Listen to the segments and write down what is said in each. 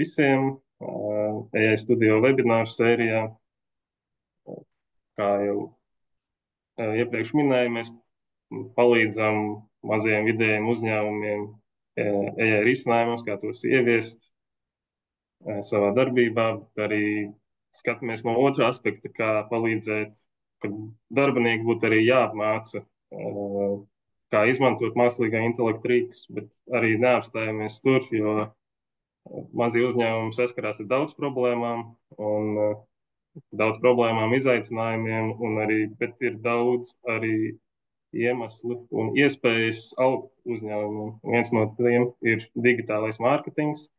Visiem AI studio webināru sērijā. Kā jau iepriekš minēju, mēs palīdzam maziem vidējiem uzņēmumiem AI risinājumos, kā tos ieviest savā darbībā, bet arī skatāmies no otra aspekta, kā palīdzēt, kad darbinieki būtu arī jāapmāca, kā izmantot mākslīgā intelekta rīkus, bet arī neapstājamies tur, jo mazie uzņēmumi saskarās ar daudz problēmām, izaicinājumiem, bet ir daudz arī iemeslu un iespējas augt uzņēmumam. Viens no tiem ir digitālais mārketings.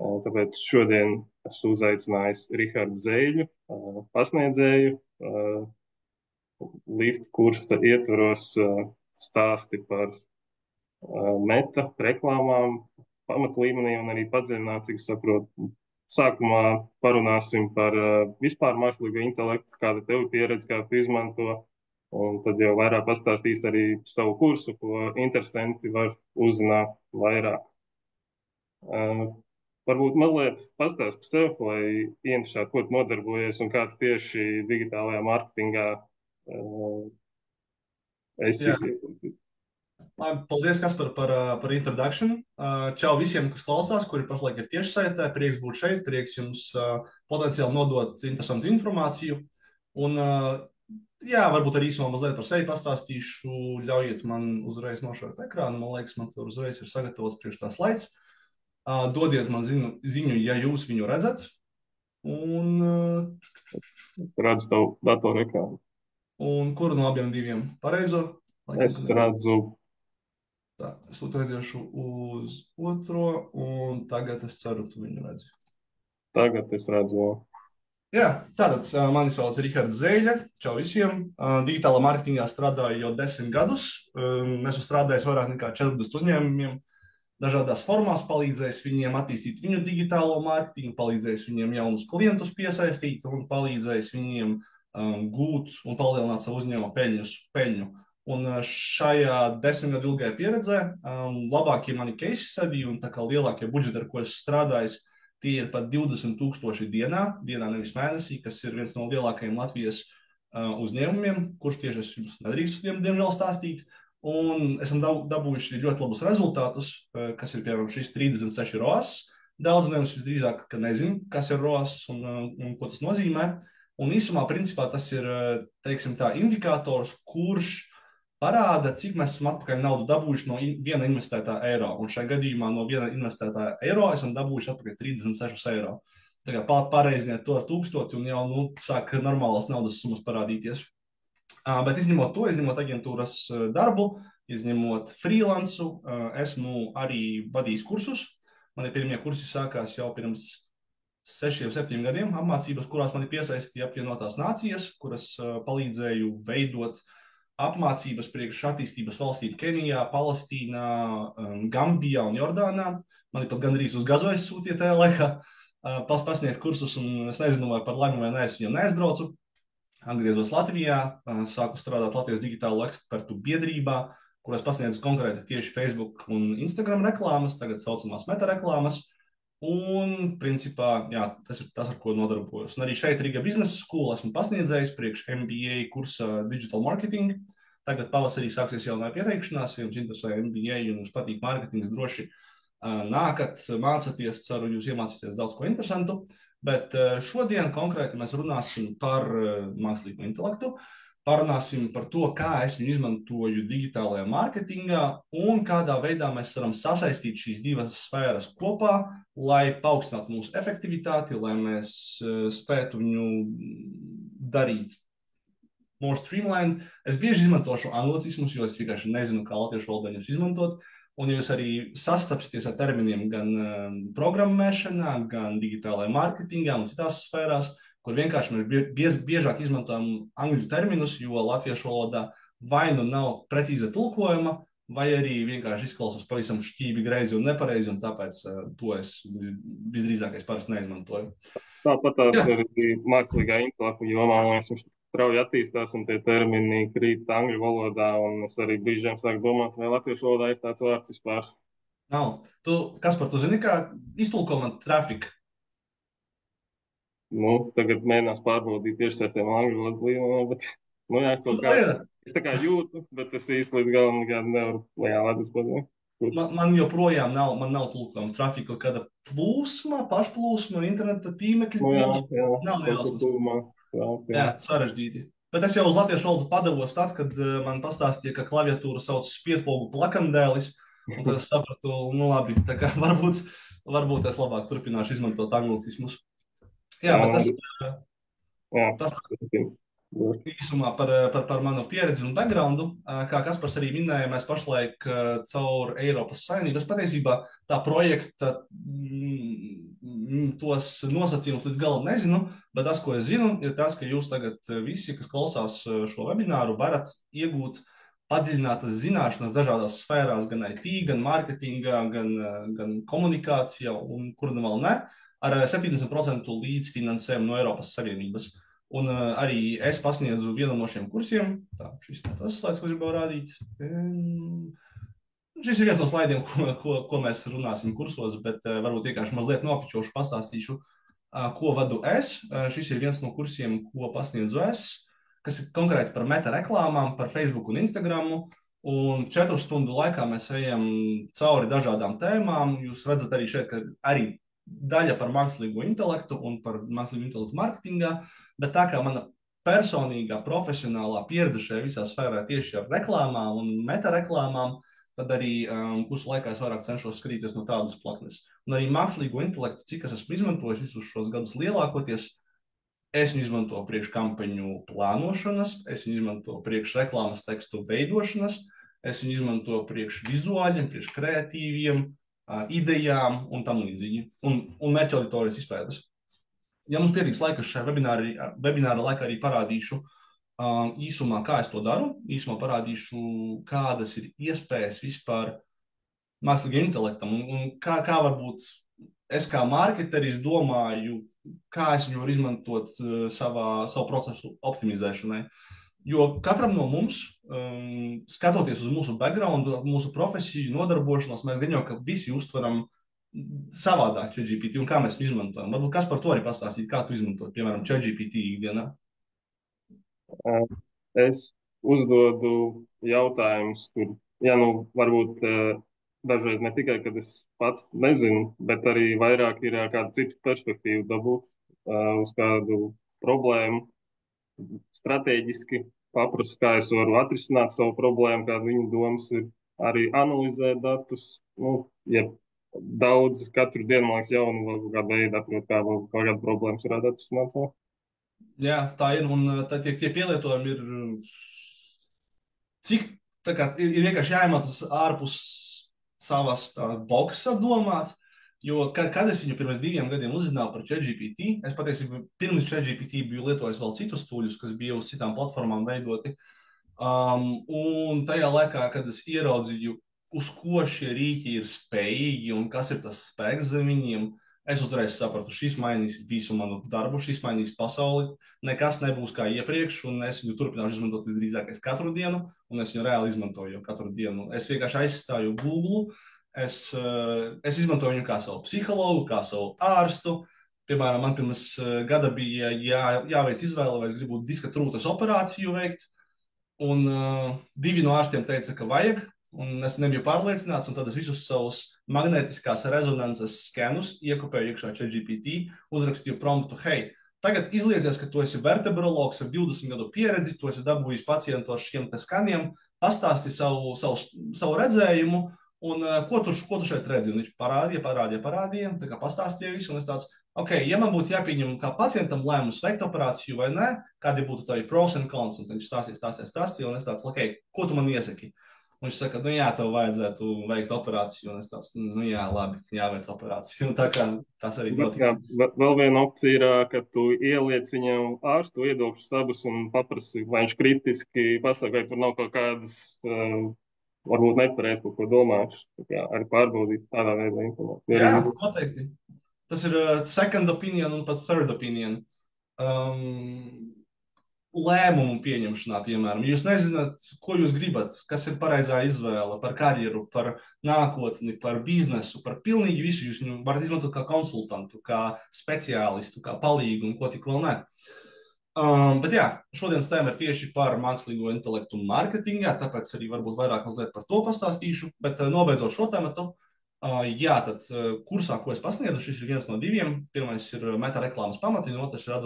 Tāpēc šodien esmu uzaicinājis Rihardu Zēļu, pasniedzēju, Lift kursa ietvaros stāsti par meta reklāmām, pamatlīmenī un arī padziļināt, cik saprotu. Sākumā parunāsim par vispār mākslīgo intelektu, kāda tev pieredze, kā tu izmanto, un tad jau vairāk pastāstīs arī savu kursu, ko interesanti var uzzināt vairāk. Varbūt mazliet pastāst par sevi, lai ieinteresētu, ko tu nodarbojies un kā tu tieši digitālajā mārketingā esi Jā, iesaistīts. labi, paldies, Kaspar, par introduction. Čau visiem, kas klausās, kuri pašlaik ir tiešsaitē. Prieks būt šeit, prieks jums potenciāli nodot interesantu informāciju. Un, jā, varbūt arī īsumā mazliet par sevi pastāstīšu. Ļaujiet man uzreiz nošķirt ekrānu. Man liekas, man tur uzreiz ir sagatavots priekš tā slaids. Dodiet man ziņu, ja jūs viņu redzat. Un, Redzu tavu datoru ekrānu. un kuru no abiem diviem pareizo? Laikam, Es redzu, tā, es aiziešu uz otro, un tagad es ceru, tu viņu redzi. tagad es redzu. Jā, tātad mani sauc Rihards Zēļa. Čau visiem. Digitālā mārketingā strādāju jau 10 gadus. Esmu strādājis vairāk nekā 40 uzņēmumiem. Dažādās formās palīdzējis viņiem attīstīt viņu digitālo mārketingu, palīdzējis viņiem jaunus klientus piesaistīt un palīdzējis viņiem gūt un palielināt savu uzņēmumu peļņu. Un šajā 10 gadu ilgajā pieredzē labākie mani case study un tā kā lielākie budžeti, ar ko esmu strādājis, tie ir pat 20,000 dienā nevis mēnesī, kas ir viens no lielākajiem Latvijas uzņēmumiem, kurš tieši es jums nedrīkstu, diemžēl, stāstīt. Un esam dabūjuši ļoti labus rezultātus, kas ir, piemēram, šis 36 ROAS. Daudz no jums visdrīzāk, ka nezin, kas ir ROAS un ko tas nozīmē. Un īsumā, principā, tas ir, teiksim tā, indikators, kurš parāda, cik mēs esam atpakaļ naudu dabūjuši no viena investētā eiro. Un šajā gadījumā no viena investētā eiro esam dabūjuši atpakaļ 36 eiro. Tā kā pareiziniet to ar 1000 un jau sāk normālās naudas summas parādīties. Bet izņemot to, izņemot aģentūras darbu, izņemot freelancu, esmu arī vadījis kursus. Mani pirmie kursi sākās jau pirms 6, 7 gadiem apmācības, kurās mani piesaistīja apvienotās nācijas, kuras palīdzēju veidot apmācības priekš attīstības valstīm Kenijā, Palestīnā, Gambijā un Jordānā. Mani pat gandrīz uz gazu aizsūtīja tajā laikā pasniegt kursus, un es nezinu, vai par laimi vai nē, es viņam neaizbraucu. Atgriezos Latvijā, sāku strādāt Latvijas digitālo ekspertu biedrībā, kurās pasniedzu konkrēti tieši Facebook un Instagram reklāmas, tagad saucamās meta reklāmas. Un, principā, jā, tas ir tas, ar ko nodarbojos. Un arī šeit Riga Business School esmu pasniedzējis priekš MBA kursa Digital Marketing. Tagad pavasarī sāksies jaunā pieteikšanās, ja jums interesē MBA un jums patīk mārketings, droši nākat, mācāties, ceru, jūs iemācīsieties daudz ko interesantu. Bet šodien konkrēti mēs runāsim par mākslīgo intelektu, parunāsim par to, kā es viņu izmantoju digitālajā mārketingā un kādā veidā mēs varam sasaistīt šīs divas sfēras kopā, lai paaugstinātu mūsu efektivitāti, lai mēs spētu viņu darīt more streamlined. Es bieži izmantošu anglicismus, jo es vienkārši nezinu, kā latviešu valodā viņus izmantot. Un jūs arī sastapsieties ar terminiem gan programmēšanā, gan digitālajā mārketingā un citās sfērās, kur vienkārši mēs biežāk izmantojam angļu terminus, jo latviešu valodā vai nu nav precīza tulkojuma, vai arī vienkārši izklausās pavisam šķīvi, greizi un nepareizi, un tāpēc to es visdrīzākais parasti neizmantoju. Tāpat tās arī mākslīgā intelekta jomā, viņš strauji attīstās un tie termini krīt angļu valodā, un es arī brīžiem sāku domāt, vai latviešu valodā ir tāds vārds vispār. Nav. Kaspar, tu zini, kā iztulko man trafiku? Nu, tagad mēģinās pārbaudīt tiešsaistē angļu valodu līmenī, bet, nu jā, kaut kā Lieta. es tā kā jūtu, bet es īsti līdz galam nekad nevaru lejā ledus padomāt. Man joprojām nav tulkojuma trafika, kāda plūsma, pašplūsma, interneta tīmekļa Nu jā, plūsma. jā, Nav kaut kur nejausmas. tuvumā. Jā. Jā, sarežģīti. Bet es jau uz latviešu valodu padevos tad, kad man pastāstīja, ka klaviatūra sauc spiedpogu plakandēlis, un tad es sapratu, nu labi, tā kā varbūt es labāk turpināšu izmantot anglicismus. Jā, bet tas, Jā, tas jā. īsumā par manu pieredzi un backgroundu. Kā Kaspars arī minēja, mēs pašlaik caur Eiropas Savienību, es patiesībā tā projekta tos nosacījumus līdz galam nezinu, bet tas, ko es zinu, ir tas, ka jūs tagad visi, kas klausās šo webināru, varat iegūt padziļinātas zināšanas dažādās sfērās, gan IT, gan mārketingā, gan komunikācijā un kur nu vēl ne, ar 70% līdzfinansējumu no Eiropas Savienības. Un arī es pasniedzu vienu no šiem kursiem. Tā, šis ir tas slaids, ko gribēju rādīt. Šis ir viens no slaidiem, ko mēs runāsim kursos, bet varbūt vienkārši mazliet nopičošu pastāstīšu, ko vadu es. Šis ir viens no kursiem, ko pasniedzu es, kas ir konkrēti par meta reklāmām, par Facebook un Instagramu. Un 4 stundu laikā mēs ejam cauri dažādām tēmām. Jūs redzat arī šeit, ka arī daļa par mākslīgo intelektu un par mākslīgo intelektu mārketingā, bet tā kā mana personīgā profesionālā pieredze šajā visā sfērā tieši ar reklāmām un metareklāmām, tad arī kursu laikā es vairāk cenšos skatīties no tādas plaknes. Un arī mākslīgo intelektu, cik es esmu izmantojis visus šos gadus lielākoties, es viņu izmantoju priekš kampaņu plānošanas, es viņu izmantoju priekš reklāmas tekstu veidošanas, es viņu izmantoju priekš vizuāļiem, priekš kreatīviem, idejām un tam līdzīgi, un mērķa auditorijas izpētes. Ja mums pietiks laika šajā webināra laikā arī parādīšu īsumā, kā es to daru, īsumā parādīšu, kādas ir iespējas vispār mākslīgiem intelektam un kā varbūt es kā mārketeris domāju, kā es viņu varu izmantot savu procesu optimizēšanai. Jo katram no mums, skatoties uz mūsu backgroundu, mūsu profesiju, nodarbošanos, mēs gan jau ka visi uztveram savādāk ChatGPT un kā mēs viņu izmantojam. Varbūt kas par to arī pastāstīt, kā tu izmantot, piemēram, ChatGPT ikdienā? Es uzdodu jautājumus, kur, ja nu, varbūt dažreiz ne tikai, kad es pats nezinu, bet arī vairāk ir kāda cita perspektīva dabūt uz kādu problēmu. Strateģiski paprastu, kā es varu atrisināt savu problēmu, kāda viņa domas ir, arī analizēt datus. Nu, ja daudz katru dienu, man liekas, jaunu vēl kādu veidu atrod, kā vēl kādu problēmu varētu atrisināt. Jā, tā ir, un tad tie pielietojumi ir, cik, tā kā ir vienkārši jāiemācās ārpus savas boksa domāt. Jo, kad es viņu pirms 2 gadiem uzzināju par ChatGPT, es patiesībā pirms ChatGPT biju lietojis vēl citus tūļus, kas bija uz citām platformām veidoti. Un tajā laikā, kad es ieraudzīju, uz ko šie rīki ir spējīgi un kas ir tas spēks zem viņiem, es uzreiz sapratu, šis mainīs visu manu darbu, šis mainīs pasauli. Nekas nebūs kā iepriekš, un es viņu turpināšu izmantot visdrīzākais katru dienu, un es viņu reāli izmantoju katru dienu. Es vienkārši aizstāju Google. Es izmantoju viņu kā savu psihologu, kā savu ārstu. Piemēram, man pirms gada bija jāveic izvēle, vai es gribu diska trūtes operāciju veikt. Un 2 no ārstiem teica, ka vajag, un es nebiju pārliecināts. Un tad es visus savus magnētiskās rezonances skenus iekopēju iekšā ChatGPT, uzrakstīju promptu, hei, tagad izliedzies, ka tu esi vertebrologs ar 20 gadu pieredzi, tu esi dabūjis pacientu ar šiem te skaniem, pastāsti savu redzējumu. Un ko tu šeit redzi? Un viņš parādīja, tā kā pastāstīja visu, un es tāds, ok, ja man būtu jāpieņem kā pacientam lēmums veikt operāciju vai nē, kādi būtu tavi pros and cons, un viņš stāstīja, un es tāds, ok, ko tu man iesaki? Un viņš saka, nu jā, tev vajadzētu veikt operāciju, un es tāds, nu jā, labi, jāveic operāciju. Un tā kā tas arī notika. Vēl viena opcija ir, ka tu ieliec viņam ārstu viedokļus abus un paprasti, vai viņš kritiski pasaka, vai tur nav kaut kādas varbūt nepareizi kaut ko domājuši. Arī pārbaudīt tādā veidā informāciju. Jā, noteikti. Tas ir second opinion un pat third opinion. lēmumu pieņemšanā, piemēram. Jūs nezināt, ko jūs gribat, kas ir pareizā izvēle par karjeru, par nākotni, par biznesu, par pilnīgi visu. Jūs viņu varat izmantot kā konsultantu, kā speciālistu, kā palīgu un ko tik vēl ne. Bet jā, šodienas tēma ir tieši par mākslīgo intelektu mārketingā, tāpēc arī varbūt vairāk mazliet par to pastāstīšu. Bet nobeidzot šo tēmatu, jā, tad kursā, ko es pasniedzu, šis ir viens no diviem. Pirmais ir meta reklāmas pamati, un otrs ir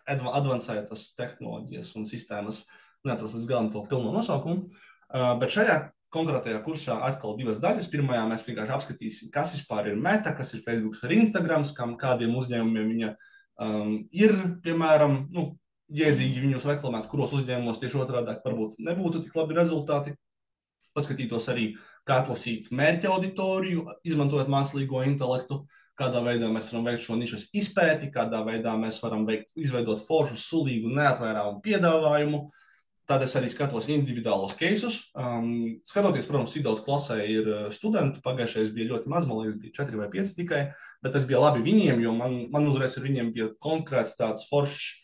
advancētas tehnoloģijas un sistēmas. Neatceros līdz galam to pilno nosaukumu. Bet šajā konkrētajā kursā atkal divas daļas. Pirmajā mēs vienkārši apskatīsim, kas vispār ir meta, kas ir Facebook un Instagrams, kādiem uzņēmumiem viņa ir, piemēram, jēdzīgi viņus reklamēt, kuros uzņēmumos tieši otrādi varbūt nebūtu tik labi rezultāti. Paskatītos arī, kā atlasīt mērķa auditoriju, izmantojot mākslīgo intelektu, kādā veidā mēs varam veikt šo nišas izpēti, kādā veidā mēs varam izveidot foršu, sulīgu, neatvairāmu piedāvājumu. Tad es arī skatos individuālos keisus. Skatoties, protams, cik daudz klasē ir studentu, pagājušais bija ļoti maz, man liekas, bija 4 vai 5 tikai, bet tas bija labi viņiem, jo man uzreiz ar viņiem bija konkrēts tāds foršs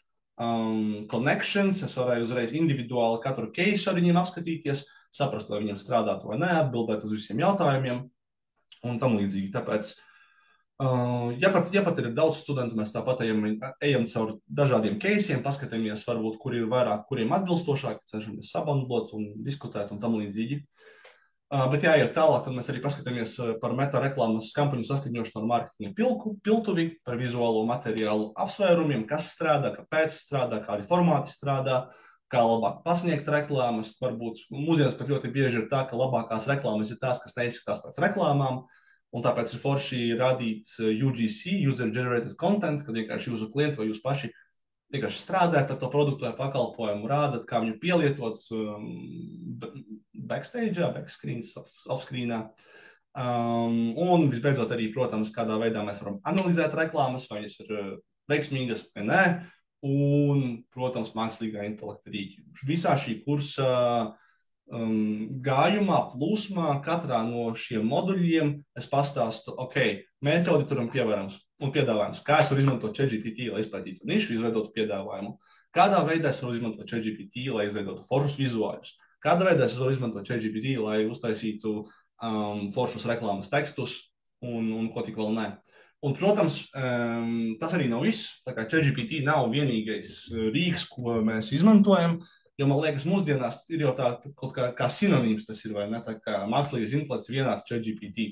connections, es varēju uzreiz individuāli katru keisu ar viņiem apskatīties, saprast, vai viņiem strādāt vai ne, atbildēt uz visiem jautājumiem un tam līdzīgi. Tāpēc, ja pat ir daudz studentu, mēs tāpat ejam caur dažādiem keisiem, paskatāmies varbūt, kur ir vairāk, kuriem atbilstošāk, cenšamies sabandlot un diskutēt un tam līdzīgi. Bet jāiet tālāk, tad mēs arī paskatāmies par meta reklāmas kampaņu saskaņošanu ar mārketinga piltuvi, par vizuālo materiālu apsvērumiem, kas strādā, kāpēc strādā, kādi formāti strādā, kā labāk pasniegt reklāmas. Varbūt mūsdienās pat ļoti bieži ir tā, ka labākās reklāmas ir tās, kas neizskatās pēc reklāmām, un tāpēc ir forši radīt UGC, User Generated Content, kad vienkārši jūsu klienti vai jūs paši vienkārši strādājat ar to produktu vai pakalpojumu, rādat, kā viņu pielietot backstage'ā, backscreen, offscreenā. Un visbeidzot arī, protams, kādā veidā mēs varam analizēt reklāmas, vai viņas ir veiksmīgas vai nē, un, protams, mākslīgā intelekta rīki. Visā šī kursa gājumā, plūsmā, katrā no šiem moduļiem es pastāstu, mērķa auditoram piedāvājums, kā es varu izmantot ChatGPT, lai izpētītu nišu, izveidotu piedāvājumu, kādā veidā es varu izmantot ChatGPT, lai izveidotu foršus vizuāļus, kādā veidā es varu izmantot ChatGPT, lai uztaisītu foršus reklāmas tekstus un ko tik vēl ne. Un, protams, tas arī nav viss, tā kā ChatGPT nav vienīgais rīks, ko mēs izmantojam, jo man liekas, mūsdienās ir jau tā kaut kā sinonīms tas ir, vai ne, tā kā mākslīgais intelekts vienāds ChatGPT.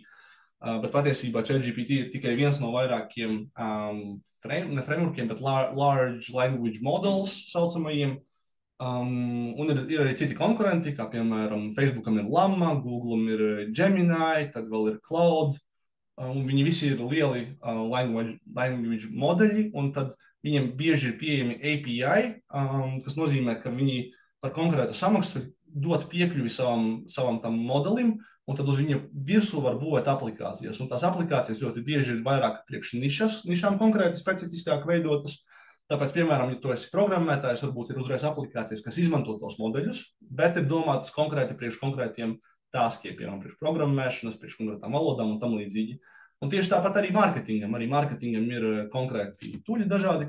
Bet patiesībā ChatGPT ir tikai viens no vairākiem ne frameworkiem, bet large language models saucamajiem. Un ir arī citi konkurenti, kā piemēram Facebookam ir Llama, Google'am ir Gemini, tad vēl ir Cloud. Un viņi visi ir lieli language modeļi, un tad viņiem bieži ir pieejami API, kas nozīmē, ka viņi par konkrētu samaksu dot piekļuvi savam tam modelim, un tad uz viņa virsū var būvēt aplikācijas. Un tās aplikācijas ļoti bieži ir vairāk priekš nišām konkrēti specifiskāk veidotas. Tāpēc, piemēram, ja tu esi programmētājs, varbūt ir uzreiz aplikācijas, kas izmanto tos modeļus, bet ir domātas konkrēti priekš konkrētiem taskiem, piemēram, priekš programmēšanas, priekš konkrētām valodām un tam līdzīgi. Un tieši tāpat arī mārketingam. Arī mārketingam ir konkrēti tuļi dažādi.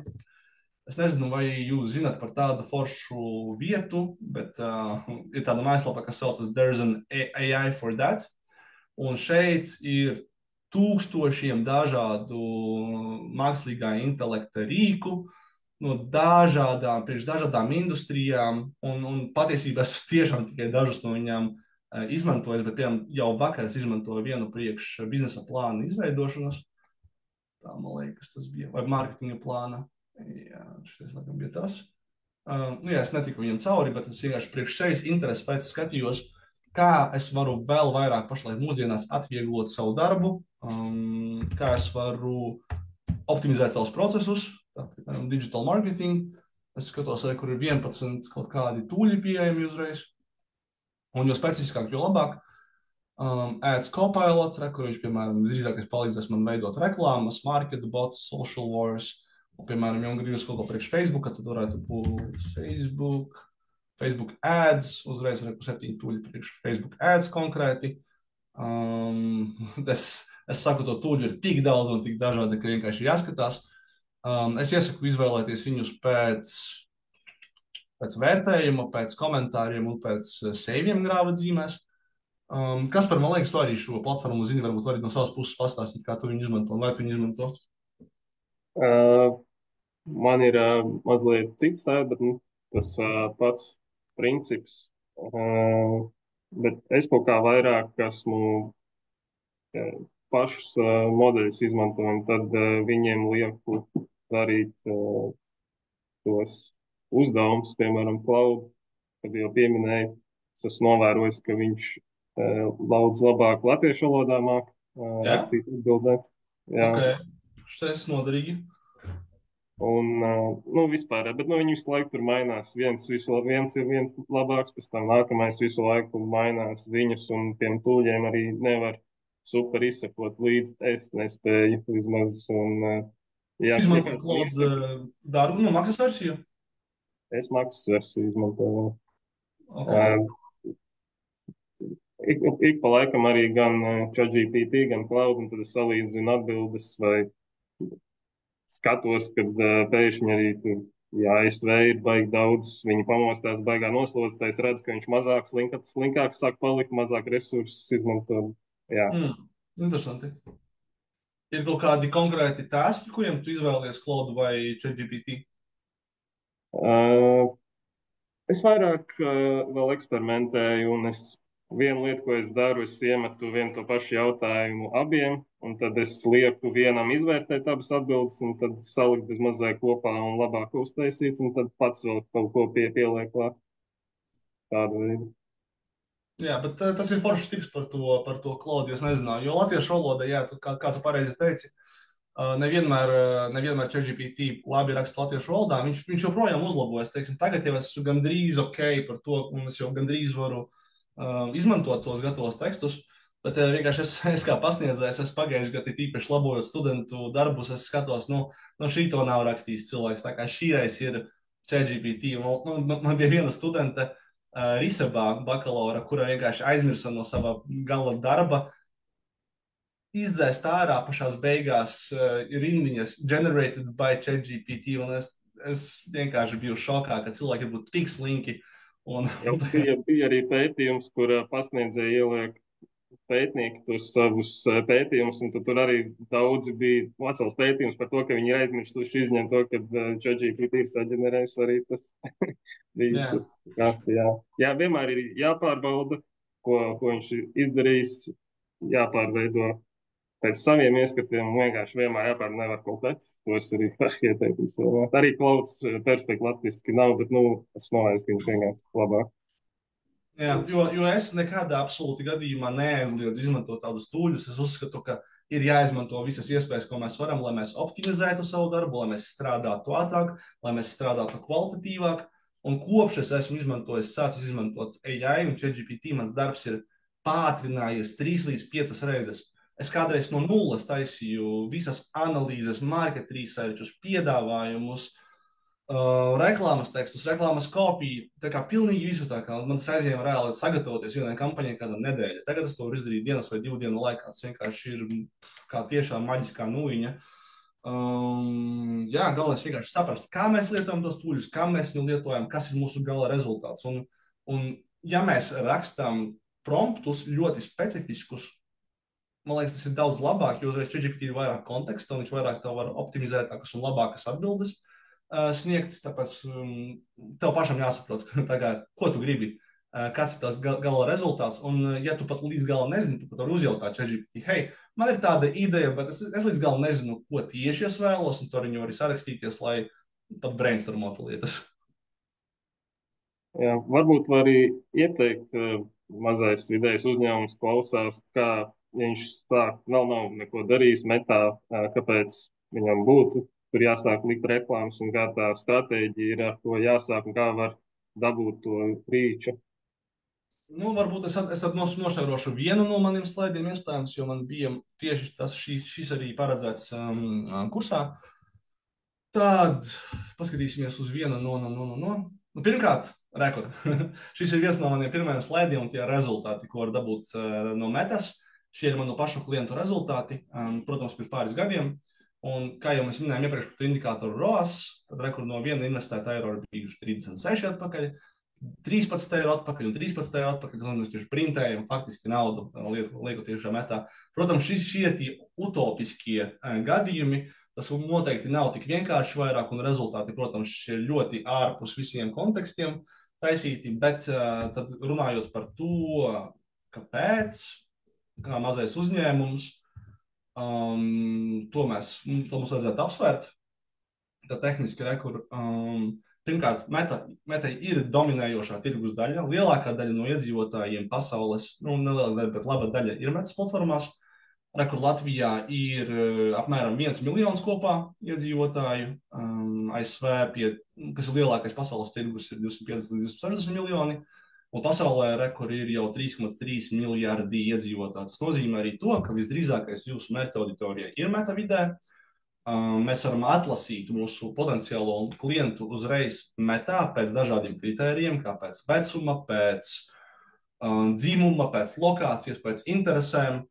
Es nezinu, vai jūs zināt par tādu foršu vietu, bet ir tāda mājaslapa, kas saucas There's an AI for that. Un šeit ir tūkstošiem dažādu mākslīgā intelekta rīku no priekš dažādām industrijām. Un patiesībā es tiešām tikai dažus no viņām izmantojis, bet, piemēram, jau vakar es izmantoju vienu priekš biznesa plāna izveidošanas. Tā, man liekas, tas bija. Vai mārketinga plāna. Jā, šis laikam bija tas. Jā, es netiku viņam cauri, bet es vienkārši priekš sevis interesi pēc skatījos, kā es varu vēl vairāk pašlaik mūsdienās atvieglot savu darbu, kā es varu optimizēt savus procesus, tā, piemēram, digital marketing. Es skatos arī, kur ir 11 kaut kādi tūļi pieejami uzreiz. Un jo specifiskāk, jo labāk. Ads Copilot, kur viņš, piemēram, drīzākais palīdzēs man veidot reklāmas, market bots, social wars. Un, piemēram, ja gribas kaut ko priekš Facebooka, tad varētu būt Facebook ads, uzreiz 7 tūļi priekš Facebook ads konkrēti. Es saku, to tūļu ir tik daudz un tik dažādi, ka vienkārši jāskatās. Es iesaku izvēlēties viņus pēc pēc vērtējuma, pēc komentāriem un pēc seiviem grāva dzīmēs. Kaspar, man liekas, tu arī šo platformu zini, varbūt vari no savas puses pastāstīt, kā tu viņu izmanto un vai tu viņu izmanto. Uh, Man ir mazliet cits tāds, bet tas pats princips. Bet es kaut kā vairāk esmu pašus modeļus izmantoju, tad viņiem lieku darīt tos uzdevumus, piemēram, Cloud, kad jau pieminēju, es esmu novērojis, ka viņš daudz labāk latviešu valodā māk Jā? rakstīt, atbildēt. Jā. Ok, šis noderīgi. Un, vispār, bet viņi visu laiku tur mainās. Viens ir labāks, pēc tam nākamais visu laiku mainās ziņas, un tiem tūļiem arī nevar super izsekot līdzi. Es nespēju vismaz. Un, jā, Izmanto Cloud darbu, maksas versiju. Es maksas versiju izmantoju. Okay. Ik pa laikam arī gan ChatGPT, gan Cloud, un tad es salīdzinu atbildes vai skatos, kad pēkšņi arī tur, jā, ASV ir baigi daudz, viņi pamostās baigā noslodzītā, es redzu, ka viņš mazāk slinkāks sāk palikt, mazāk resursus izmanto. Jā. Interesanti. Ir kaut kādi konkrēti taski, kuriem tu izvēlies Cloud vai ChatGPT? Es vairāk vēl eksperimentēju, un vienu lietu, ko es daru, es iemetu vienu to pašu jautājumu abiem, un tad es lieku vienam izvērtēt abas atbildes, un tad salikt bez mazliet kopā un labāk uztaisīt, un tad pats vēl kaut ko pieliek klāt. Tādu veidu. Jā, bet tas ir foršs tips par to Cloud, jo es nezināju, jo latviešu valoda, jā, kā tu pareizi teici, nevienmēr ChatGPT labi raksta latviešu valodā, viņš joprojām uzlabojas, teiksim, tagad jau esmu gandrīz ok par to, un es jau gandrīz varu izmantot tos gatavos tekstus, bet vienkārši es kā pasniedzējs, es pagājuši gadu īpaši labojot studentu darbus, es skatos, šī to nav rakstījis cilvēks, tā kā šīreiz ir ChatGPT, un man bija viena studente Risabā bakalaura, kura vienkārši aizmirsa no sava gala darba, izdzēst ārā pašās beigās rindiņas generated by ChatGPT, un es vienkārši biju šokā, ka cilvēki būtu tik slinki. Bija arī pētījums, kur pasniedzēji ieliek pētnieki tos savus pētījumus, un tur arī daudzi bija vesels pētījums par to, ka viņi ir aizmirstuši izņemt to, ka ChatGPT ir saģenerējis arī tas visu. Jā, vienmēr ir jāpārbauda, ko viņš izdarījis, jāpārveido pēc saviem ieskatiem, un vienkārši vienmēr jāpārveido nevar komplet. To es arī paši ieteiktu. Arī Clouds perfekti latviski nav, bet, es novērstu, ka viņš vienkārši labāk. Jā, jo es nekādā absolūti gadījumā neaizliedzu izmantot tādus tūļus. Es uzskatu, ka ir jāizmanto visas iespējas, ko mēs varam, lai mēs optimizētu savu darbu, lai mēs strādātu ātrāk, lai mēs strādātu kvalitatīvāk. Un kopš es esmu sācis izmantot AI un ChatGPT, mans darbs ir pātrinājies 3 līdz 5 reizes. Es kādreiz no nulles taisīju visas analīzes, market researchus, piedāvājumus, reklāmas tekstus, reklāmas kopiju, tā kā pilnīgi visu, tā kā man tas aizņēma reāli sagatavoties vienai kampaņai kāda nedēļa. Tagad es to varu izdarīt dienas vai 2 dienu laikā. Tas vienkārši ir kā tiešām maģiskā nūjiņa. Jā, galvenais vienkārši saprast, kā mēs lietojam tos tūļus, kā mēs viņu lietojam, kas ir mūsu gala rezultāts. Un ja mēs rakstām promptus ļoti specifiskus, man liekas, tas ir daudz labāk, jo uzreiz ChatGPT ir vairāk konteksta, un viņš vairāk tev var optimizētākas un labākas atbildes sniegt, tāpēc tev pašam jāsaprot, ko tu gribi, kāds ir tās gala rezultāts, un ja tu pat līdz galam nezini, tu pat vari uzjautāt ChatGPT, hei, man ir tāda ideja, bet es līdz galam nezinu, ko tieši es vēlos, un tur viņu var sarakstīties, lai pat brainstormotu lietas. Jā, varbūt var arī ieteikt mazais vidējs uzņēmums klausās, kā viņš sāk, nav neko darījis metā, kāpēc viņam būtu. Tur jāsāk likt reklāmas, un kā tā stratēģija ir, ar ko jāsāk, un kā var dabūt to rīču. Varbūt es tad nošķirošu vienu no maniem slaidiem, iespējams, jo man bija tieši šis arī paredzēts kursā. Tad paskatīsimies uz vienu no. Pirmkārt, šis ir viens no maniem pirmajiem slaidiem, un tie rezultāti, ko var dabūt no metas. Šie ir manu pašu klientu rezultāti, protams, pirms pāris gadiem. Un, kā jau mēs minējām iepriekš par indikātoru ROAS, tad rekur no viena investēta eiro ir bijuši 36 atpakaļ, 13 eiro atpakaļ un 13 eiro atpakaļ, tad mēs tieši printējam faktiski naudu, liekot tiešā metā. Protams, šie tie utopiskie gadījumi, tas noteikti nav tik vienkārši vairāk, un rezultāti, protams, šie ļoti ārpus visiem kontekstiem taisīti, bet tad runājot par to, kāpēc, kā mazais uzņēmums, to mums vajadzētu apsvērt. Tā tehniski rekur. Pirmkārt, Meta ir dominējošā tirgus daļa. Lielākā daļa no iedzīvotājiem pasaules, neliela daļa, bet laba daļa ir Metas platformās. Rekur Latvijā ir apmēram 1 miljons kopā iedzīvotāju. ASV, kas ir lielākais pasaules tirgus, ir 250 līdz 260 miljoni. Un pasaulē rekur ir jau 3,3 miljardi iedzīvotāji. Tas nozīmē arī to, ka visdrīzākais jūsu mērķa auditorija ir Meta vidē. Mēs varam atlasīt mūsu potenciālo klientu uzreiz Metā pēc dažādiem kritērijiem, kā pēc vecuma, pēc dzimuma, pēc lokācijas, pēc interesēm.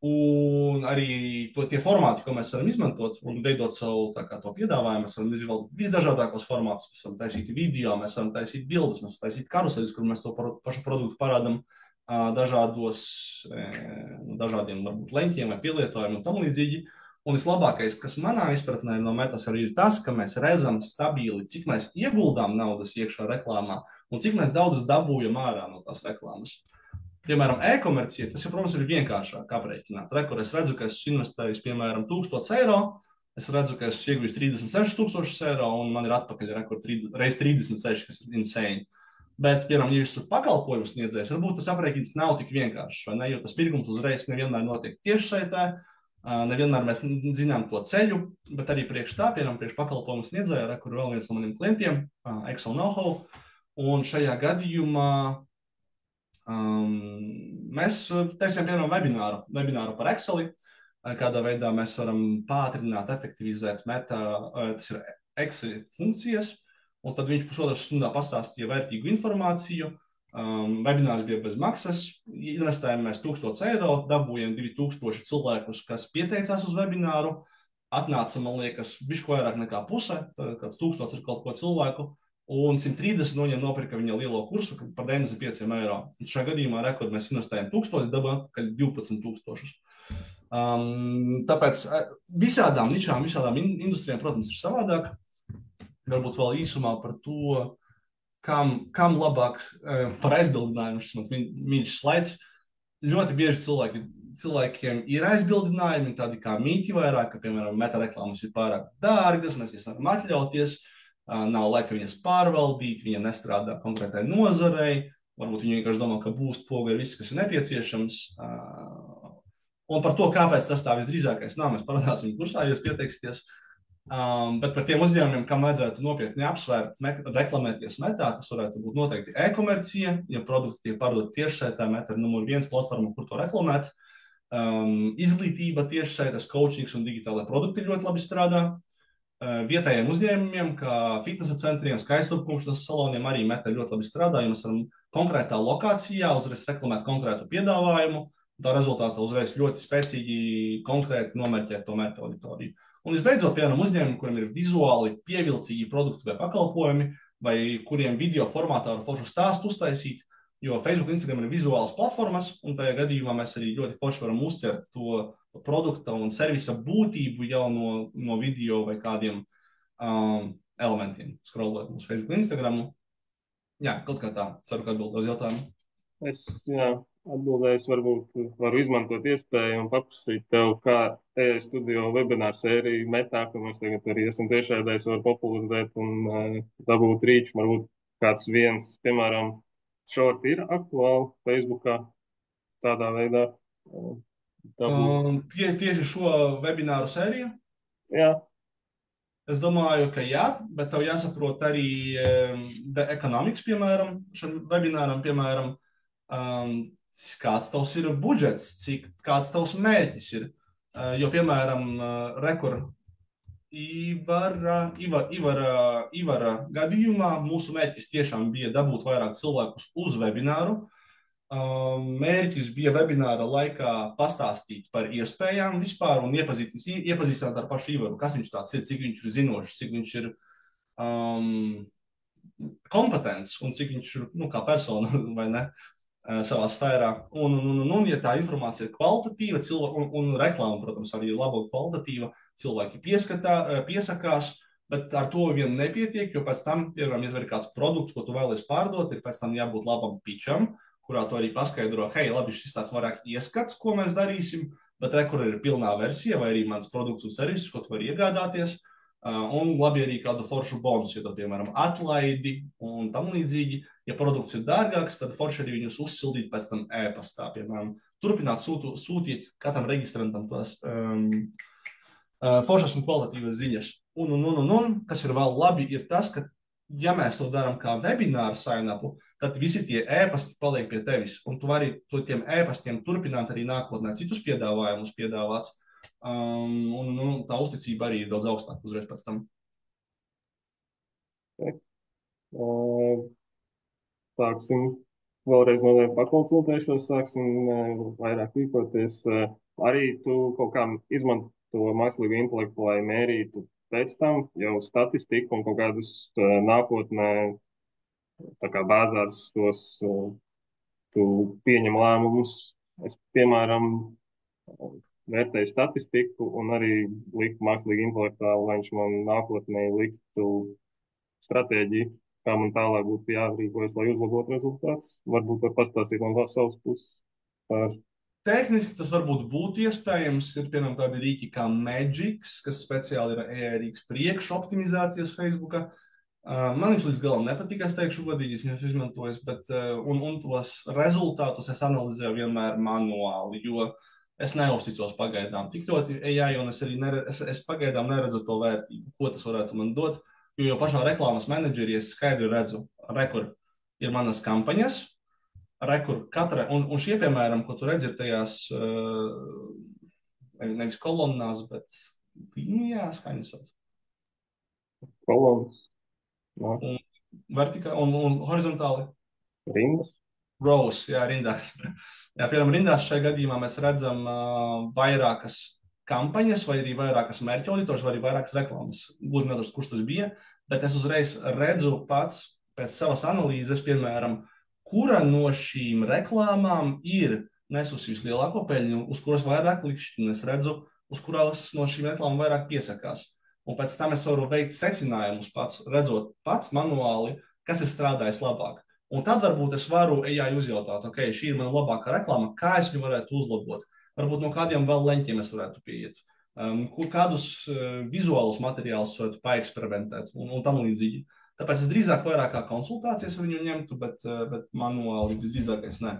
Un arī tie formāti, ko mēs varam izmantot un veidot savu to piedāvājumu, mēs varam izvēlēt visdažādākos formātus. Mēs varam taisīt video, mēs varam taisīt bildes, mēs varam taisīt karuseļus, kur mēs to pašu produktu parādam dažādiem varbūt leņķiem vai pielietojumiem un tam līdzīgi. Un vislabākais, kas manā izpratnē no Metas arī ir tas, ka mēs redzam stabili, cik mēs ieguldām naudas iekšā reklāmā un cik mēs daudz dabūjam ārā no tās reklāmas. Piemēram, e-komercija, tas jau, protams, ir vienkāršāk aprēķināt. Rekur es redzu, ka esmu investējis, piemēram, 1000 eiro, es redzu, ka esmu ieguvis 36,000 eiro, un man ir atpakaļ rekur reiz 36, kas ir insane. Bet, piemēram, ja jūs tur pakalpojumu sniedzējs, varbūt tas aprēķins nav tik vienkāršs, vai ne, jo tas pirkums uzreiz nevienmēr notiek tiešsaitē, nevienmēr mēs zinām to ceļu, bet arī priekš tā, piemēram, priekš pakalpojumu sniedzēja, rekur vēl viens no maniem klientiem, Excel Know-how, un šajā gadījumā mēs taisījām, piemēram, webināru par Exceli, kādā veidā mēs varam pātrināt, efektivizēt tas ir Excel funkcijas, un tad viņš pusotras stundā pastāstīja vērtīgu informāciju. Webinārs bija bez maksas, investējām mēs 1000 eiro, dabūjām 2000 cilvēkus, kas pieteicās uz webināru, atnāca, man liekas, bišķi vairāk nekā puse, kāds 1000 ir kaut ko cilvēku, un 130 no viņiem nopirka viņa lielo kursu par 95 eiro. Un šajā gadījumā rekord mēs investējam 1000, dabūjām atpakaļ 12 000. Tāpēc visādām nišām, visādām industrijām, protams, ir savādāk. Varbūt vēl īsumā par to, kam labāk par aizbildinājumu, šis mans mīļš slaids. Ļoti bieži cilvēkiem ir aizbildinājumi, tādi kā mīti vairāk, ka, piemēram, Meta reklāmas ir pārāk dārgas, mēs jas varam atļauties, nav laika viņas pārvaldīt, viņa nestrādā konkrētai nozarei, varbūt viņi vienkārši domā, ka boost poga ir viss, kas ir nepieciešams. Un par to, kāpēc tas tā visdrīzākais nav, mēs parādāsim kursā, jūs pieteiksieties. Bet par tiem uzņēmumiem, kam vajadzētu nopietni apsvērt, reklamēties Metā, tas varētu būt noteikti e-komercija, ja produkti tiek pārdot tiešsaitē, Meta ir numur 1 platforma, kur to reklamēt. Izglītība tiešsaites, coachings un digitālai produkti ļoti labi strādā. Vietējiem uzņēmumiem, kā fitnesa centriem, skaistupkumšanas saloniem arī Meta ļoti labi strādā, jo mēs varam konkrētā lokācijā uzreiz reklamēt konkrētu piedāvājumu, tā rezultātā uzreiz ļoti spēcīgi konkrēti nomērķēt to mērķa auditoriju. Un visbeidzot, piemēram, uzņēmumi, kuriem ir vizuāli pievilcīgi produkti vai pakalpojumi, vai kuriem video formātā var foršu stāstu uztaisīt, jo Facebook, Instagram ir vizuālas platformas, un tajā gadījumā mēs arī ļoti forši varam uztvert to produkta un servisa būtību jau no video vai kādiem elementiem, scrollot uz Facebook un Instagramu. Jā, kaut kā tā, ceru, ka atbildu uz jautājumu. Es atbildēju, varbūt varu izmantot iespēju un paprasīt tev, kā AI Studio webināru sēriju Metā, ka mēs tagad arī esam tiešraidēs, var popularizēt un dabūt rīču, varbūt kāds viens, piemēram, short ir aktuāli Facebookā tādā veidā. Tieši šo webināru sēriju? Jā. Es domāju, ka jā, bet tev jāsaprot arī The Economics, piemēram, šim webināram, piemēram, kāds tavs ir budžets, kāds tavs mērķis ir. Jo, piemēram, Ivara gadījumā mūsu mērķis tiešām bija dabūt vairāk cilvēkus uz webināru, Mērķis bija webināra laikā pastāstīt par iespējām vispār un iepazīstināt ar pašu Ivaru, kas viņš tāds ir, cik viņš ir zinošs, cik viņš ir kompetents un cik viņš ir kā persona vai ne savā sfērā. Ja tā informācija ir kvalitatīva, un reklāma, protams, arī ir laba un kvalitatīva, cilvēki piesakās, bet ar to vien nepietiek, jo pēc tam, piemēram, ja ir kāds produkts, ko tu vēlies pārdot, ir pēc tam jābūt labam pičam, kurā tu arī paskaidro, hei, labi, šis tāds vairāk ieskats, ko mēs darīsim, bet kur ir pilnā versija vai arī mans produkts un servis, ko tu vari iegādāties. Un labi arī kādu foršu bonusu, ja piemēram, atlaidi un tam līdzīgi. Ja produkts ir dārgāks, tad forši arī viņus uzsildīt pēc tam e-pastā, piemēram, turpināt sūtīt katram registrantam tās foršas un kvalitatīvas ziņas. Kas ir vēl labi, ir tas, ka, ja mēs to darām kā webināru sign-upu, tad visi tie e-pasti paliek pie tevis, un tu vari to tiem e-pastiem turpināt arī nākotnē citus piedāvājumus piedāvāts. Tā uzticība arī ir daudz augstāka uzreiz pēc tam. Sāksim vēlreiz no pakonsultēšos, sāksim vairāk rīkoties. Arī tu kaut kā izmanto mākslīgo intelektu, lai mērītu pēc tam jau statistiku un kaut kādus nākotnē tā kā bāzētas tos tu pieņem lēmumus. Es, piemēram, vērtēju statistiku un arī liku mākslīgi intelektuāli, lai viņš man nākotnē liktu stratēģiju, kā man tālāk būtu jārīkojas, lai uzlabotu rezultātus. Varbūt var pastāstīt no savas puses par. Tehniski tas varbūt būtu iespējams. Ir piemēram tādi rīki kā Magix, kas speciāli ir AI rīks priekšoptimizācijas Facebookā. Man viņš līdz galam nepatika, es teikšu godīgi, es viņus izmantoju, bet un tos rezultātus es analizēju vienmēr manuāli, jo es neuzticos pagaidām tik ļoti AI, un es arī es pagaidām neredzu to vērtību, ko tas varētu man dot, jo jau pašā reklāmas menedžerī es skaidri redzu, kur ir manas kampaņas, kur katra, un šie, piemēram, ko tu redzi, ir tajās nevis kolonnās, bet līnijās, kā viņas sauc? Kolonnas. Un vertikāli un horizontāli? Rindas. Rows, jā, rindās. Jā, piemēram, rindās šajā gadījumā mēs redzam vairākas kampaņas, vai arī vairākas mērķa auditors, vai arī vairākas reklāmas. Gluži neatrast, kurš tas bija, bet es uzreiz redzu pats pēc savas analīzes, piemēram, kura no šīm reklāmām ir nesusi vislielāko peļņu, uz kuras vairāk likšķi, un es redzu, uz kurās no šīm reklāmām vairāk piesakās. Un pēc tam es varu veikt secinājumus pats, redzot pats manuāli, kas ir strādājis labāk. Un tad varbūt es varu AI uzjautāt, ok, šī ir mana labākā reklāma, kā es viņu varētu uzlabot. Varbūt no kādiem vēl leņķiem es varētu pieiet. Kādus vizuālus materiālus varētu paeksperimentēt un tam līdzīgi. Tāpēc es drīzāk vairāk kā konsultācijas viņu ņemtu, bet manuāli visdrīzākais ne,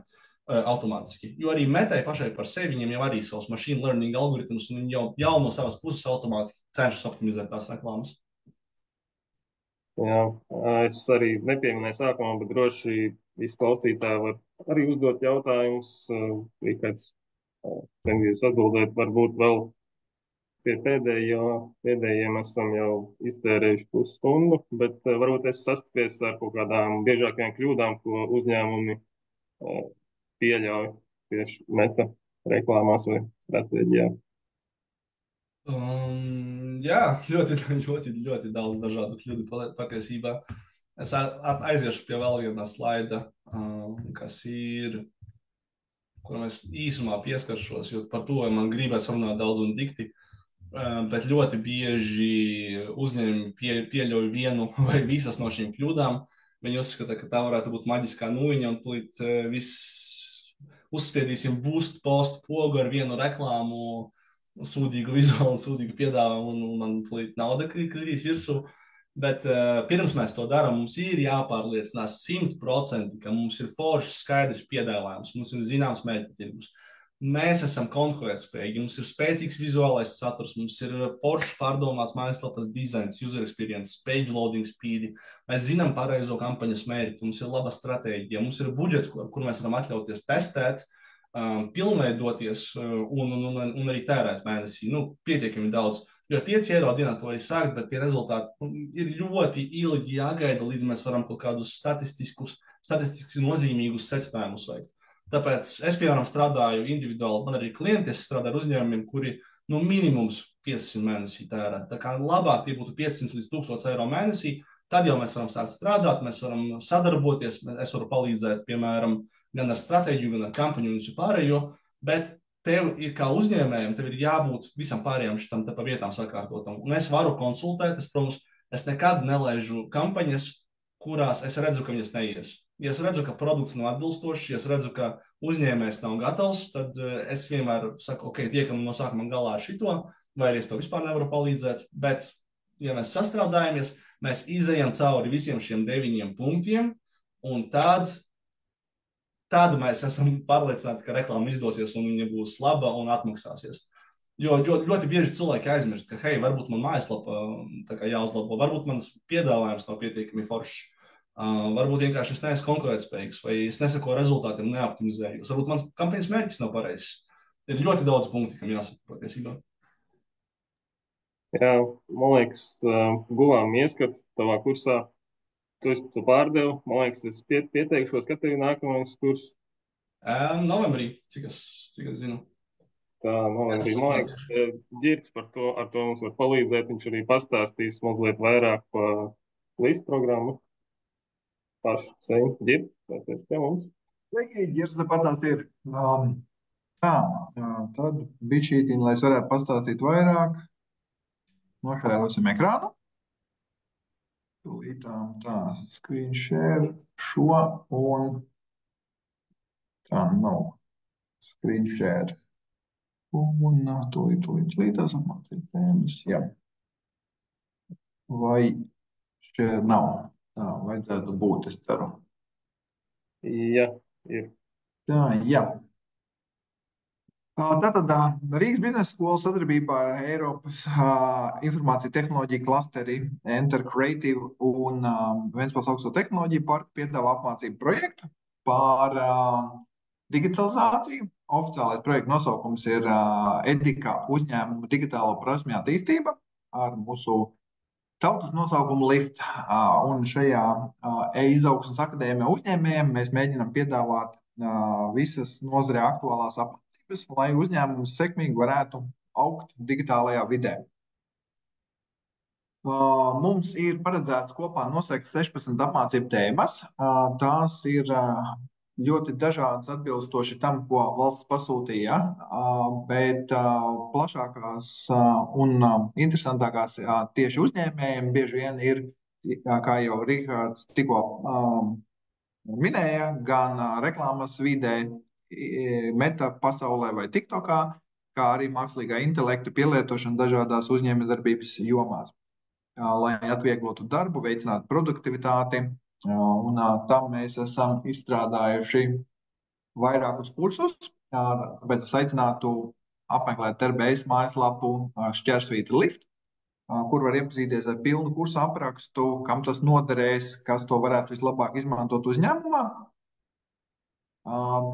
automātiski. Jo arī Metai pašai par sevi viņiem jau arī savus machine learning algoritmus, un viņi jau no savas puses automātiski cenšas optimizēt tās reklāmas. Jā, es arī nepieminēju sākumā, bet droši visi klausītāji var arī uzdot jautājumus. Kāds centies atbildēt, varbūt vēl pie pēdējiem esam jau iztērējuši pusstundu, bet varbūt es sastapies ar kaut kādām biežākajām kļūdām, ko uzņēmumi pieļauj tieši Meta reklāmās vai stratēģijā. Jā, ļoti daudz dažādu kļūdu patiesībā. Es aiziešu pie vēl viena slaida, kas ir, kuram es īsumā pieskaršos, jo par to man gribēs runāt daudz un dikti, bet ļoti bieži uzņēmumi pieļauj vienu vai visas no šīm kļūdām. Viņi uzskata, ka tā varētu būt maģiskā nūjiņa un tūlīt viss uzspiedīsim boost post pogu ar vienu reklāmu, sūdīgu vizuālu, sūdīgu piedāvājumu, un man tūlīt nauda kritīs virsū. Bet pirms mēs to darām, mums ir jāpārliecinās 100%, ka mums ir foršs skaidrs piedāvājums, mums ir zināms mērķa tirgus. Mēs esam konkurētspējīgi, mums ir spēcīgs vizuālais saturs, mums ir foršs pārdomāts mājaslapas dizains, user experience, page loading speed. Mēs zinām pareizo kampaņas mērķi, mums ir laba stratēģija, mums ir budžets, kur mēs varam atļauties testēt, pilnveidoties un arī tērēt mēnesī. Pietiekami daudz. Jo 5 eiro dienā to var sākt, bet tie rezultāti ir ļoti ilgi jāgaida, līdz mēs varam kaut kādus statistiski nozīmīgus secinājumus veikt. Tāpēc es, piemēram, strādāju individuāli. Man arī klienti, es strādāju ar uzņēmumiem, kuri minimums 500 mēnesī tērē. Tā kā labāk tie būtu 500 līdz 1000 eiro mēnesī, tad jau mēs varam sākt strādāt, mēs varam sadarboties, es varu palīdzēt, piemēram, gan ar stratēģiju, gan ar kampaņu un visu pārējo. Bet tev ir kā uzņēmējam, tev ir jābūt visam pārējām šitam te pa vietām sakārtotam. Un es varu konsultēt, protams, es nekad nelaižu kampaņas, kurās es redzu, ka viņas neies. Ja es redzu, ka produkts nav atbilstošs, ja es redzu, ka uzņēmējs nav gatavs, tad es vienmēr saku, ok, tiekam no sākuma galā ar šito, vai arī es to vispār nevaru palīdzēt. Bet, ja mēs sastrādājamies, mēs izejam cauri visiem šiem 9 punktiem, un tad mēs esam pārliecināti, ka reklāma izdosies un viņa būs laba un atmaksāsies. Jo ļoti bieži cilvēki aizmirst, ka, hei, varbūt man mājaslapa jāuzlabo, varbūt mans piedāvājums nav pietiekami foršs, varbūt vienkārši es neesmu konkurētspējīgs, vai es nesaku rezultātiem, neoptimizēju. Varbūt mans kampaņas mērķis nav pareizs. Ir ļoti daudz punktu, kam jāsaka patiesībā. Jā, man liekas, guvām ieskatu tavā kursā. Tu pārdevi, man liekas, es pieteikšos, kad tev ir nākamais kurs. Novembrī, cik es zinu. Tā, novembrī, man liekas, Ģirds ar to mums var palīdzēt. Viņš arī pastāstīs mazliet vairāk par līdz programmu. Pašu sevi, Ģirds, pēc pie mums. Sveiki, Ģirds, tāpatās ir. Tad bišķītiņ, lai es varētu pastāstīt vairāk. Nošērosim ekrānu. Tūlītām tā, screen share šo un tā nav screen share. Un tūlīt tās apmācīt tēmas, jā. Vai share nav? Tā, vajadzētu būt, es ceru. Jā, ir. Tā, jā. Tātad Rīgas biznesa skola sadarbībā ar Eiropas informāciju tehnoloģiju klasteri Enter Creative un Ventspils augsto tehnoloģiju parku piedāvā apmācību projektu par digitalizāciju. Oficiālais projekta nosaukums ir Edika uzņēmuma digitālo prasmju attīstība ar mūsu tautas nosaukumu LIFT. Un šajā e-izaugsmes akadēmijā uzņēmējiem mēs mēģinām piedāvāt visas nozarē aktuālās apmācības, lai uzņēmums sekmīgi varētu augt digitālajā vidē. Mums ir paredzēts kopā noslēgt 16 apmācību tēmas. Tās ir ļoti dažādas atbilstoši tam, ko valsts pasūtīja, bet plašākās un interesantākās tieši uzņēmējiem bieži vien ir, kā jau Rihards tikko minēja, gan reklāmas vidē, meta pasaulē vai TikTokā, kā arī mākslīgā intelekta pielietošana dažādās uzņēmējdarbības jomās, lai atvieglotu darbu, veicinātu produktivitāti. Un tam mēs esam izstrādājuši vairākus kursus. Tāpēc es aicinātu apmeklēt RBS mājaslapu / LIFT, kur var iepazīties ar pilnu kursu aprakstu, kam tas noderēs, kas to varētu vislabāk izmantot uzņēmumā.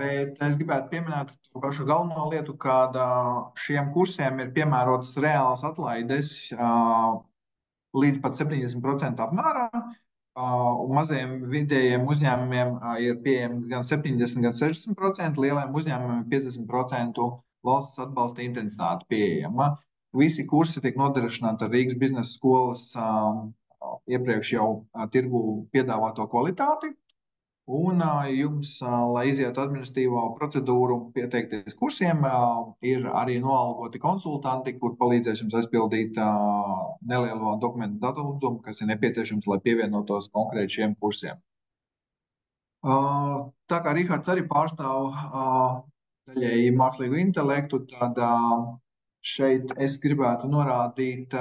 Bet es gribētu pieminēt to pašu galveno lietu, kad šiem kursiem ir piemērotas reālas atlaides līdz pat 70% apmērā. Mazajiem vidējiem uzņēmumiem ir pieejami gan 70, gan 60%, lieliem uzņēmumiem 50% valsts atbalsta intensitāte pieejama. Visi kursi tiek nodrošināti ar Rīgas biznesa skolas iepriekš jau tirgu piedāvāto kvalitāti. Un jums, lai izietu administratīvo procedūru, pieteikties kursiem, ir arī noalgoti konsultanti, kur palīdzēs jums aizpildīt nelielo dokumentu daudzumu, kas ir nepieciešams, lai pievienotos konkrēti šiem kursiem. Tā kā Rihards arī pārstāv daļēji mākslīgu intelektu, tad šeit es gribētu norādīt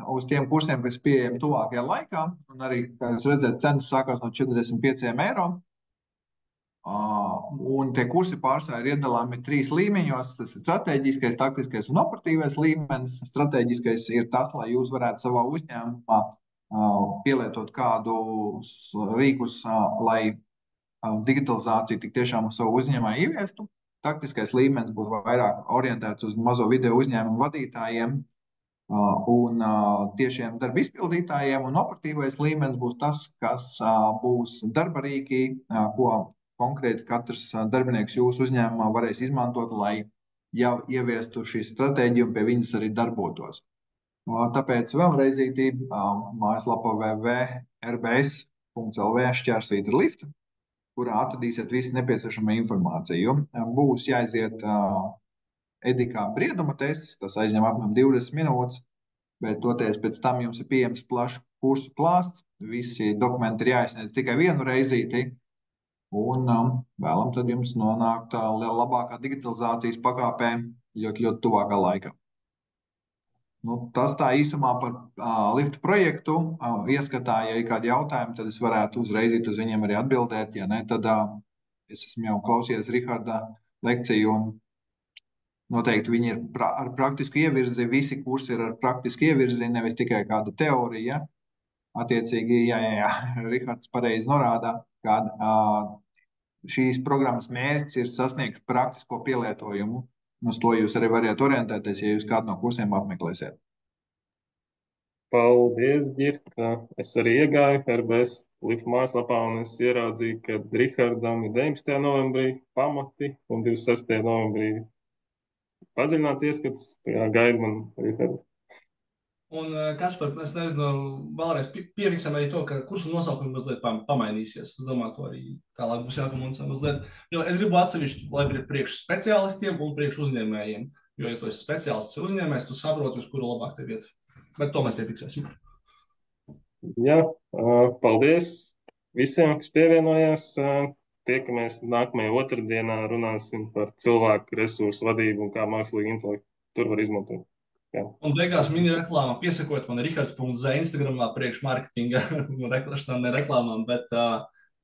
uz tiem kursiem, kas pieejami tuvākajā laikā. Un arī, kā jūs redzat, cenas sākās no 45 eiro. Un tie kursi pārsvarā ir iedalāmi 3 līmeņos. Tas ir strateģiskais, taktiskais un operatīvais līmenis. Strateģiskais ir tas, lai jūs varētu savā uzņēmumā pielietot kādus rīkus, lai digitalizāciju tik tiešām savu uzņēmumā ieviestu. Taktiskais līmenis būs vairāk orientēts uz mazo video uzņēmumu vadītājiem un tiešiem darba izpildītājiem, un operatīvais līmenis būs tas, kas būs darba rīki, ko konkrēti katrs darbinieks jūsu uzņēmumā varēs izmantot, lai jau ieviestu šī stratēģija un pie viņas arī darbotos. Tāpēc vēlreiz mājaslapā www.rbs.lv/lift, kurā atradīsiet visu nepieciešamo informāciju. Būs jāiziet edikā brieduma tests, tas aizņem apmēram 20 minūtes, bet toties pēc tam jums ir pieejams plašs kursu klāsts. Visi dokumenti ir jāizsniedz tikai vienu reizīti, un vēlam tad jums nonākt labākā digitalizācijas pakāpē ļoti tuvākā laikā. Tas tā īsumā par liftu projektu. Ieskatā, ja ir kādi jautājumi, tad es varētu uzreiz uz viņiem arī atbildēt. Ja ne, tad es esmu jau klausījies Riharda lekciju, un noteikti viņi ir ar praktisku ievirzi. Visi kursi ir ar praktisku ievirzi, nevis tikai kāda teorija. Attiecīgi, jā, Rihards pareizi norāda, ka šīs programmas mērķis ir sasniegt praktisko pielietojumu. Uz to jūs arī variet orientēties, ja jūs kādu no kursiem apmeklēsiet. Paldies, Girta. Es arī iegāju RBS Lift mājaslapā un es ieraudzīju, ka Rihardam ir 19. novembrī pamati un 26. novembrī padziļināts ieskats. Jā, gaida man Rihardu. Un, Kaspar, es nezinu, vēlreiz piefiksam arī to, ka kursu nosaukumi mazliet pamainīsies. Es domāju, to arī tālāk būs jākomunicē mazliet. Jo es gribu atsevišķi, lai ir priekš speciālistiem un priekš uzņēmējiem. Jo, ja tu esi speciālists un uzņēmējs, tu saproti, uz kuru labāk tev iet. Bet to mēs piefiksēsim. Jā, paldies visiem, kas pievienojās. Tiekamies nākamajā otrdienā, runāsim par cilvēku resursu vadību un kā mākslīgi intelektu tur var izmantot. Jā. Un beigās mini reklāmā piesakot man Rihards.z Instagramā priekš marketinga reklāšanām, ne reklāmām, bet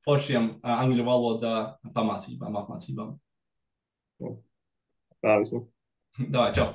foršiem angļu valodā apmācībām. Tā visu. Davai, čau!